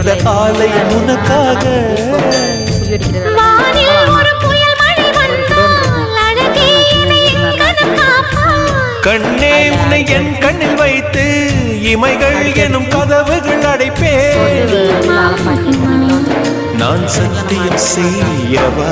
இந்த ஆலயம் உனக்காக. கண்ணே உன்னை என் கண்ணில் வைத்து இமைகள் எனும் கதவுகள் அடைப்பே. நான் சத்தியம் செய்யவா